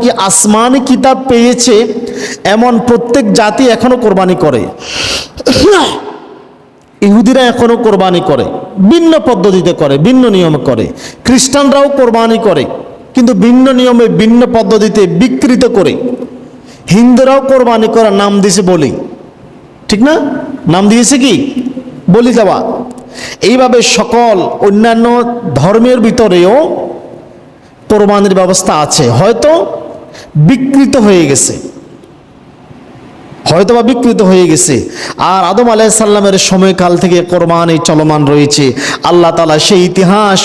এমনকি আসমানি কিতাব পেয়েছে এমন প্রত্যেক জাতি এখনো কোরবানি করে। ইহুদিরা এখনো কোরবানি করে, ভিন্ন পদ্ধতিতে করে, ভিন্ন নিয়মে করে। খ্রিস্টানরাও কোরবানি করে, কিন্তু ভিন্ন নিয়মে ভিন্ন পদ্ধতিতে বিকৃত করে। হিন্দুরাও কোরবানি করার নাম দিয়েছে বলি, ঠিক না? নাম দিয়েছে কি? বলি দেওয়া। এইভাবে সকল অন্যান্য ধর্মের ভিতরেও কোরবানির ব্যবস্থা আছে, হয়তো বিকৃত হয়ে গেছে, হয়তো বা বিকৃত হয়ে গেছে। আর আদম আলাইহিস সালামের সময়কাল থেকে কোরবানি চলমান রয়েছে। আল্লাহ তাআলা সেই ইতিহাস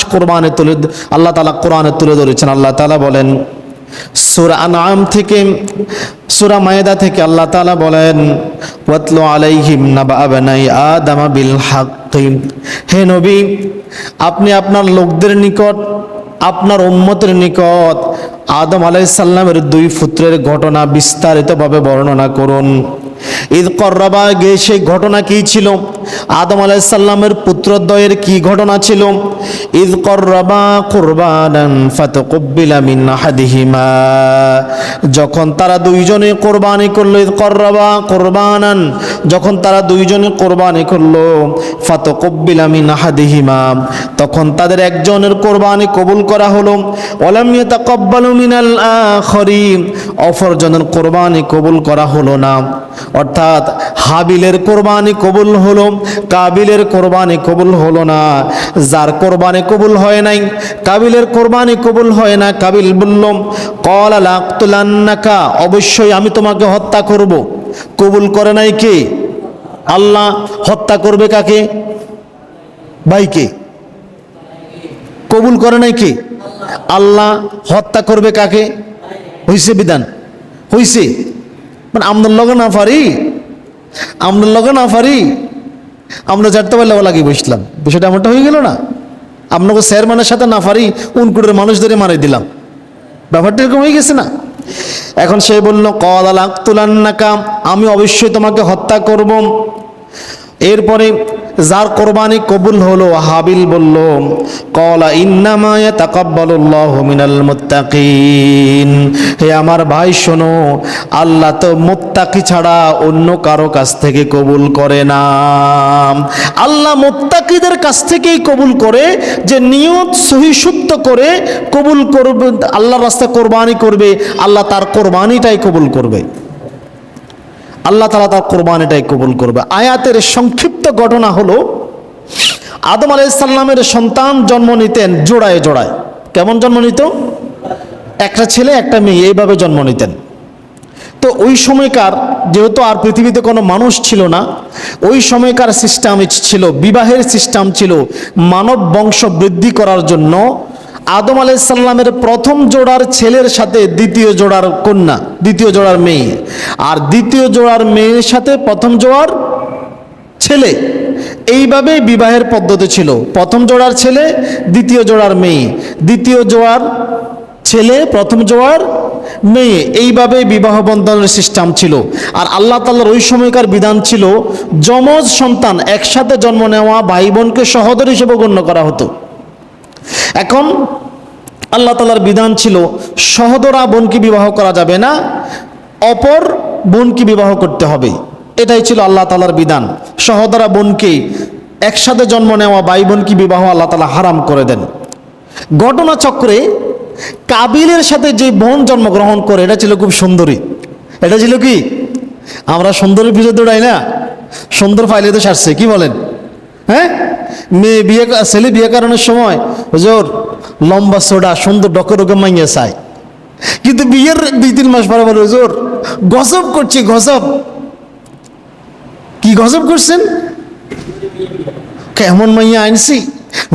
আল্লাহ তাআলা কোরআনে তুলে ধরেছেন। আল্লাহ তাআলা বলেন সূরা আনআম থেকে, সূরা মায়েদা থেকে আল্লাহ তাআলা বলেন, ওয়াতলু আলাইহিম নাবা বানাই আদম বিল হাক্কি। হে নবী, আপনি আপনার লোকদের নিকট, আপনার উম্মতের নিকট আদম আলাইহিস সালামের দুই পুত্রের ঘটনা বিস্তারিতভাবে বর্ণনা করুন। ঈদ কররাবা, সেই ঘটনা কি ছিল? আদম আলাইহিস সালামের পুত্রদ্বয়ের কি ঘটনা ছিল? ঈদ কররাবা কুরবানান ফাতাকুব্বিলা মিন আহাদিহিমা, যখন তারা দুইজনে কোরবানি করলো। ঈদ কররাবা কুরবানান, যখন তারা দুইজনে কোরবানি করলো। ফাতাকুব্বিলা মিন আহাদিহিমা, তখন তাদের একজনের কোরবানি কবুল করা হলো। ওয়ালাম ইয়াতাকাব্বালু মিনাল আখারিন, অপরজনের কোরবানি কবুল করা হলো না। অর্থাৎ হাবিলের কোরবানি কবুল হলো, কাবিলের কোরবানি কবুল হলো না। যার কোরবানি কবুল হয় নাই, কাবিলের কোরবানি কবুল হয় না, কাবিল বলল ক্বালা লাকতুলান্নাকা, অবশ্যই আমি তোমাকে হত্যা করব। কবুল করে নাই কে? আল্লাহ। হত্যা করবে কাকে? ভাইকে। কবুল করে নাই কে? আল্লাহ। হত্যা করবে কাকে? হইছে বিধান, হইছে। মানে আমদের লগে না পারি, আমদের লগে না পারি, আমরা জানতে পারলে লাগে বসলাম। বিষয়টা এমনটা হয়ে গেল না? আপনাকে চেয়ারম্যানের সাথে না পারি, উনকুটের মানুষ ধরে মারি দিলাম। ব্যাপারটা এরকম হয়ে গেছে না? এখন সে বলল ক্বালা লাকতুলান্নাকা, আমি অবশ্যই তোমাকে হত্যা করব। এরপরে যার কোরবানি কবুল হলো, হাবিল বলল ক্বালা ইন্নামা ইয়াতাকাব্বালুল্লাহু মিনাল মুত্তাকিন, হে আমার ভাই শোনো, আল্লাহ তো মুত্তাকি ছাড়া অন্য কারো কাছ থেকে কবুল করে না। আল্লাহ মুত্তাকিদের কাছ থেকেই কবুল করে, যে নিয়ত সহি শুদ্ধ করে কবুল করবে, আল্লাহর রাস্তায় কোরবানি করবে, আল্লাহ তার কোরবানিটাই কবুল করবে। আল্লাহ তাআলা তার কোরবানিটাই কবুল করবে। আয়াতের সংক্ষিপ্ত ঘটনা হলো, আদম আলাইহিস সালামের সন্তান জন্ম নিতেন জোড়ায় জোড়ায়। কেমন জন্ম নিত? একটা ছেলে একটা মেয়ে, এইভাবে জন্ম নিতেন। তো ওই সময়কার, যেহেতু আর পৃথিবীতে কোনো মানুষ ছিল না, ওই সময়কার সিস্টেম ছিল, বিবাহের সিস্টেম ছিল। মানব বংশ বৃদ্ধি করার জন্য আদম আলাইহিস সালামের প্রথম জোড়ার ছেলের সাথে দ্বিতীয় জোড়ার কন্যা, দ্বিতীয় জোড়ার মেয়ে, আর দ্বিতীয় জোড়ার মেয়ের সাথে প্রথম জোড়ার ছেলে, এইভাবে বিবাহের পদ্ধতি ছিল। প্রথম জোড়ার ছেলে, দ্বিতীয় জোড়ার মেয়ে, দ্বিতীয় জোড়ার ছেলে, প্রথম জোড়ার মেয়ে, এইভাবে বিবাহ বন্ধনের সিস্টেম ছিল। আর আল্লাহ তাআলার ওই সময়কার বিধান ছিল, যমজ সন্তান একসাথে জন্ম নেওয়া ভাই বোনকে সহোদর হিসেবে গণ্য করা হতো। এখন আল্লাহ তাআলার বিধান ছিল, সহোদরা বোনকে বিবাহ করা যাবে না, অপর বোনকে বিবাহ করতে হবে। এটাই ছিল আল্লাহ তাআলার বিধান। সহোদরা বোনকে, একসাথে জন্ম নেওয়া ভাই বোনকে বিবাহ আল্লাহ তাআলা হারাম করে দেন। ঘটনাচক্রে কাবিলের সাথে যে বোন জন্মগ্রহণ করে, এটা ছিল খুব সুন্দরী। এটা ছিল কি? আমরা সুন্দরী পিছনে দৌড়াই না, সুন্দর পাইলে তো সারছে, কি বলেন? হ্যাঁ, মেয়ে বিয়ে, ছেলে বিয়ে করানোর সময় হুজুর লম্বা সোডা সুন্দর ডকে ডকে মাইয়া চায়, কিন্তু বিয়ের 2-3 মাস পরে বলে হুজুর গজব করছি, গজব। কি গজব করছেন? কেমন মাইয়া আনছি,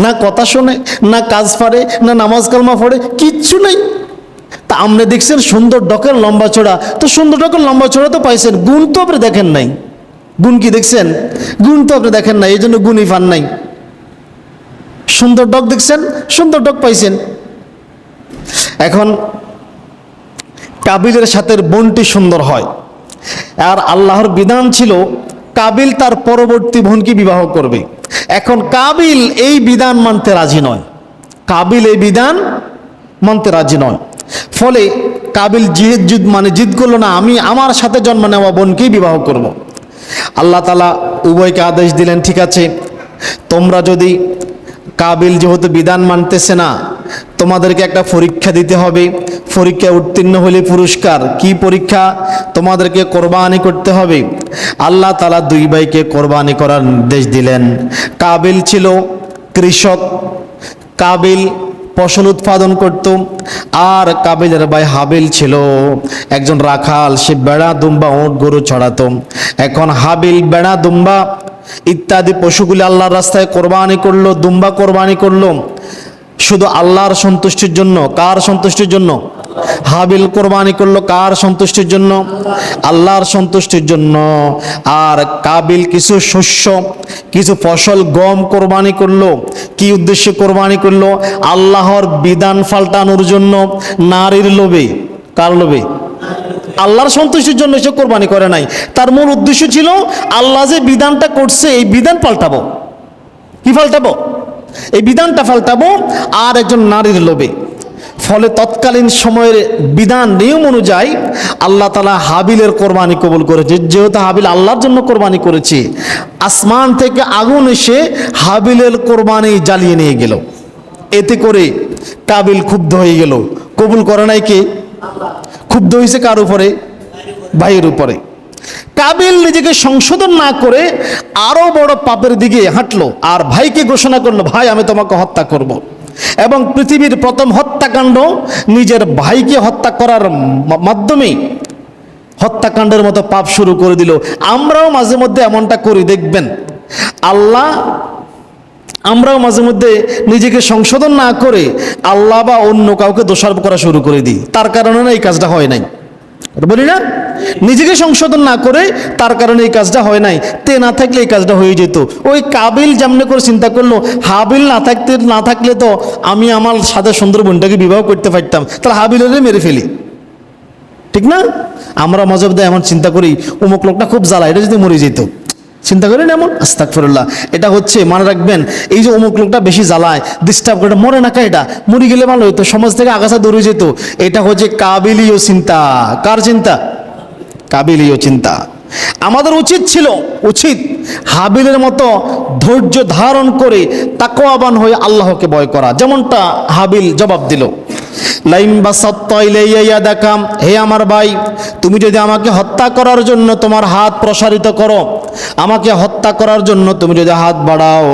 না কথা শোনে, না কাজ পারে, না নামাজ কালমা পড়ে, কিচ্ছু নাই। তা আপনি দেখছেন সুন্দর ডকের লম্বা চোড়া, তো সুন্দর ডকের লম্বা চোড়া তো পাইছেন, গুণ তো আপনি দেখেন নাই। গুণ কি দেখছেন? গুণ তো আপনি দেখেন নাই, এই জন্য গুণই পান নাই। সুন্দর ডক দেখছেন, সুন্দর ডক পাইছেন। এখন কাবিলের সাথে বোনটি সুন্দর হয়, আর আল্লাহর বিধান ছিল কাবিল তার পরবর্তী বোনকে বিবাহ করবে। এখন কাবিল এই বিধান মানতে রাজি নয়, কাবিল এই বিধান মানতে রাজি নয়। ফলে কাবিল জিদ করলো না, আমি আমার সাথে জন্ম নেওয়া বোনকেই বিবাহ করব। আল্লাহ তাআলা উভয়কে আদেশ দিলেন, ঠিক আছে, তোমরা যদি, কাবিল যেহেতু বিধান মানতেছে না, তোমাদেরকে একটা পরীক্ষা দিতে হবে। পরীক্ষায় উত্তীর্ণ হলে পুরস্কার কি পরীক্ষা? তোমাদেরকে কোরবানি করতে হবে। আল্লাহ তাআলা দুই ভাইকে কোরবানি করার নির্দেশ দিলেন। কাবিল ছিল কৃষক, কাবিল ফসল উৎপাদন করত, আর কাবিলের ভাই হাবিল ছিল একজন রাখাল, সে বেড়া দুম্বা উট গরু ছড়াতো। এখন হাবিল বেড়া দুম্বা ইত্যাদি পশুগুলি আল্লাহর রাস্তায় কোরবানি করলো, দুম্বা কোরবানি করলো শুধু আল্লাহর সন্তুষ্টির জন্য। কার সন্তুষ্টির জন্য? হাবিল কোরবানি করলো কার সন্তুষ্টির জন্য? আল্লাহর সন্তুষ্টির জন্য। আর কাবিল কিছু শস্য, কিছু ফসল, গম কোরবানি করলো। কি উদ্দেশ্যে কোরবানি করলো? আল্লাহর বিধান পাল্টানোর জন্য, নারীর লোভে। কার লোভে? আল্লাহর সন্তুষ্টির জন্য সে কোরবানি করে নাই। তার মূল উদ্দেশ্য ছিল আল্লাহ যে বিধানটা করছে এই বিধান পাল্টাবো। কি পাল্টাবো? এই বিধানটা পাল্টাবো, আর একজন নারীর লোভে। ফলে তৎকালীন সময়ের বিধান নিয়ম অনুযায়ী আল্লাহ তাআলা হাবিলের কোরবানি কবুল করেছে। যেহেতু হাবিল আল্লাহর জন্য কোরবানি করেছে, আসমান থেকে আগুন এসে হাবিলের কোরবানি জ্বালিয়ে নিয়ে গেল। এতে করে কাবিল ক্ষুব্ধ হয়ে গেল। কবুল করে নাই কে? ক্ষুব্ধ হয়েছে কার উপরে? ভাইয়ের উপরে। কাবিল নিজেকে সংশোধন না করে আরো বড় পাপের দিকে হাঁটলো, আর ভাইকে ঘোষণা করলো, ভাই আমি তোমাকে হত্যা করব। এবং পৃথিবীর প্রথম হত্যাকাণ্ড নিজের ভাইকে হত্যা করার মাধ্যমে হত্যাকাণ্ডের মতো পাপ শুরু করে দিল। আমরাও মাঝে মধ্যে এমনটা করি, দেখবেন। আমরাও মাঝে মধ্যে নিজেকে সংশোধন না করে আল্লাহ বা অন্য কাউকে দোষারোপ করা শুরু করে দিই। তার কারণে না এই কাজটা হয় নাই, বলি না? নিজেকে সংশোধন না করে তার কারণে এই কাজটা হয় নাই। তে না থাকলে এই কাজটা হয়ে যেত। ওই কাবিল যেমনি করে চিন্তা করলো, হাবিল না থাকলে তো আমি আমার সাথে সুন্দর বোনটাকে বিবাহ করতে পারতাম, তাহলে হাবিলের মেরে ফেলি, ঠিক না? আমরা মজব দেয় এমন চিন্তা করি, অমুক লোকটা খুব জ্বালা, এটা যদি মরে যেত। চিন্তা করেন এমন? আস্তাগফিরুল্লাহ। এটা হচ্ছে, মনে রাখবেন, এই যে অমুক লোকটা বেশি জ্বালায়, ডিস্টার্ব করে, মরে না এটা মরে গেলে ভালো হইতো, সমাজ থেকে আগাছা দৌড়ে যেত। এটা হচ্ছে কাবিলীয় চিন্তা। কার চিন্তা? কাবিলীয় চিন্তা। আমাদের উচিত হাবিলের মতো ধৈর্য ধারণ করে তাকওয়াবান হয়ে আল্লাহকে ভয় করা, যেমনটা হাবিল জবাব দিল। হে আমার ভাই, তুমি যদি আমাকে হত্যা করার জন্য তোমার হাত প্রসারিত করো, আমাকে হত্যা করার জন্য তুমি যদি হাত বাড়াও,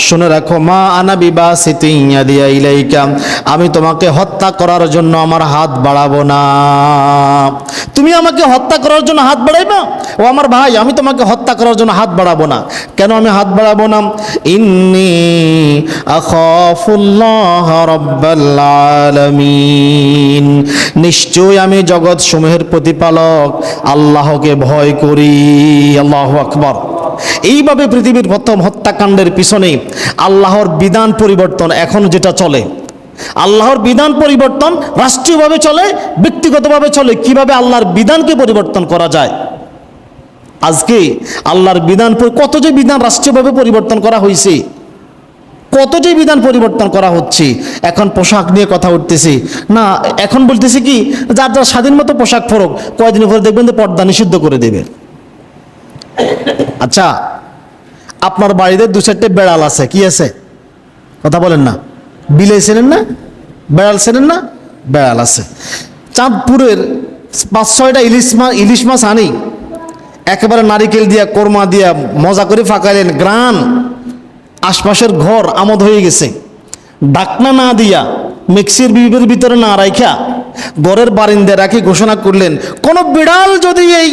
শুনে রাখো, মা আনা বিবাসিতিন ইয়াদিয়া ইলাইকা, আমি তোমাকে হত্যা করার জন্য আমার হাত বাড়াবো না। তুমি আমাকে হত্যা করার জন্য হাত বাড়াইবা? ও আমার ভাই, আমি তোমাকে হত্যা করার জন্য হাত বাড়াবো না। কেন আমি হাত বাড়াবো না? ইন্নী আখাফুল্লাহ রাব্বাল আলামিন, নিশ্চয় আমি জগৎ সমূহের প্রতিপালক আল্লাহকে ভয় করি। আল্লাহু আকবার। এইভাবে পৃথিবীর প্রথম হত্যাকাণ্ডের পিছনে আল্লাহর বিধান পরিবর্তন, এখন যেটা চলে, আল্লাহর বিধান পরিবর্তন রাষ্ট্রীয়ভাবে চলে, ব্যক্তিগতভাবে চলে। কিভাবে আল্লাহর বিধানকে পরিবর্তন করা যায়? আজকে আল্লাহর বিধান, কত যে বিধান রাষ্ট্রীয়ভাবে পরিবর্তন করা হয়েছে, কত যে বিধান পরিবর্তন করা হচ্ছে। এখন পোশাক নিয়ে কথা উঠতেছে না, এখন বলতেছে কি, যার যার স্বাধীন মতো পোশাক পরক, কয়েকদিন পরে দেখবেন যে পর্দা নিষিদ্ধ করে দেবে। আচ্ছা, আপনার বাড়িতে 2-4টে বেড়াল আছে, কি আছে? কথা বলেন না। বিলে চেনেন না? বেড়াল চেনেন না? বেড়াল আছে। চাঁদপুরের 5-6টা ইলিশ মাছ আনি, একেবারে নারিকেল দিয়া, কোরমা দিয়া মজা করে ফাঁকাইলেন, গ্রান, আশপাশের ঘর আমোদ হয়ে গেছে। ডাকনা না দিয়া, মিক্সির বিবের ভিতরে না রাইখা, ঘরের বারিন্দা রাখি ঘোষণা করলেন, কোন বিড়াল যদি এই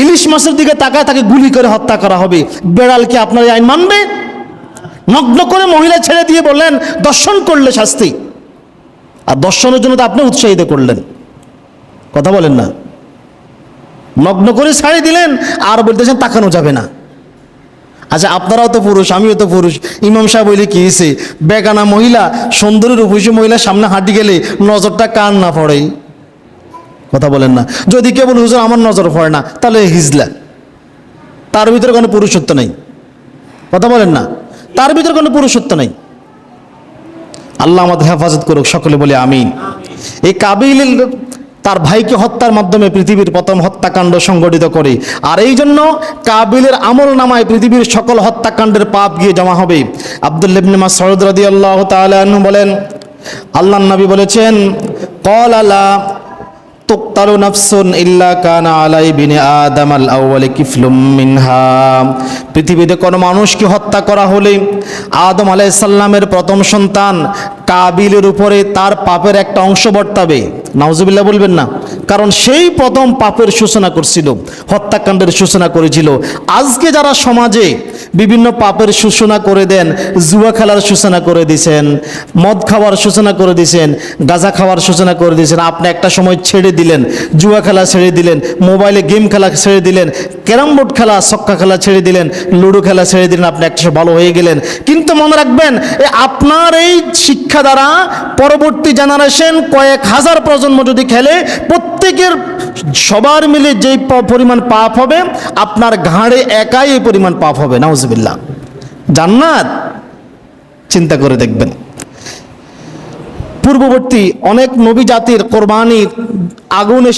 ইলিশ মাছের দিকে তাকায় তাকে গুলি করে হত্যা করা হবে। বেড়াল কি আপনার এই আইন মানবে? নগ্ন করে মহিলা ছেড়ে দিয়ে বললেন, দর্শন করলে শাস্তি। আর দর্শনের জন্য তো আপনি উৎসাহিত করলেন, কথা বলেন না। নগ্ন করে ছাড়ি দিলেন আর বলতেছেন তাকানো যাবে না। আচ্ছা, আপনারাও তো পুরুষ, আমিও তো পুরুষ। ইমাম সাহেব বলে কি হয়েছে, বেগানা মহিলা, সুন্দরী রূপসী মহিলার সামনে হাঁটি গেলে নজরটা কার না পড়ে? কথা বলেন না। যদি কেবল হুজুর আমার নজর পড়ে না, তাহলে হিজলা, তার ভিতরে কোনো পুরুষত্ব নেই। কথা বলেন না, তার ভিতরে কোনো পুরুষত্ব নেই। আল্লাহ আমাদের হেফাজত করুক, সকলে বলে আমিন। এই কাবিল তার ভাইকে হত্যার মাধ্যমে পৃথিবীর প্রথম হত্যাকাণ্ড সংগঠিত করে। আর এই জন্য কাবিলের আমল নামায় পৃথিবীর সকল হত্যাকাণ্ডের পাপ গিয়ে জমা হবে। আব্দুল্লাহ ইবনে মাসউদ রাদিয়াল্লাহু তাআলা আনহু বলেন, আল্লাহর নবী বলেছেন, ক্বালা লা তুকতালু নাফসুন ইল্লা কানা আলা ইবনি আদম আল আউয়াল কিফলুম মিনহা। পৃথিবীতে কোনো মানুষকে হত্যা করা হলে আদম আলাইহিস সালামের প্রথম সন্তান কাবিলের উপরে তার পাপের একটা অংশ বর্তাবে। নাউজুবিল্লাহ বলবেন না, কারণ সেই প্রথম পাপের সূচনা করছিল, হত্যাকাণ্ডের সূচনা করেছিল। আজকে যারা সমাজে বিভিন্ন পাপের সূচনা করে দেন, জুয়া খেলার সূচনা করে দিয়েছেন, মদ খাওয়ার সূচনা করে দিয়েছেন, গাঁজা খাওয়ার সূচনা করে দিয়েছেন, আপনি একটা সময় ছেড়ে দিলেন, জুয়া খেলা ছেড়ে দিলেন, মোবাইলে গেম খেলা ছেড়ে দিলেন, ক্যারাম বোর্ড খেলা, ছক্কা খেলা ছেড়ে দিলেন, লুডো খেলা ছেড়ে দিলেন, আপনি একটা সময় ভালো হয়ে গেলেন। কিন্তু মনে রাখবেন, আপনার এই শিক্ষা দ্বারা পরবর্তী জেনারেশন কয়েক হাজার প্রজন্ম যদি খেলে, প্রত্যেকের সবার মিলে যেই পরিমাণ পাপ হবে, আপনার ঘাড়ে একাই এই পরিমাণ পাপ হবে। নাউজুবিল্লাহ। জান্নাত চিন্তা করে দেখবেন। পূর্ববর্তী অনেক নবী জাতির কোরবানির আগুন এসে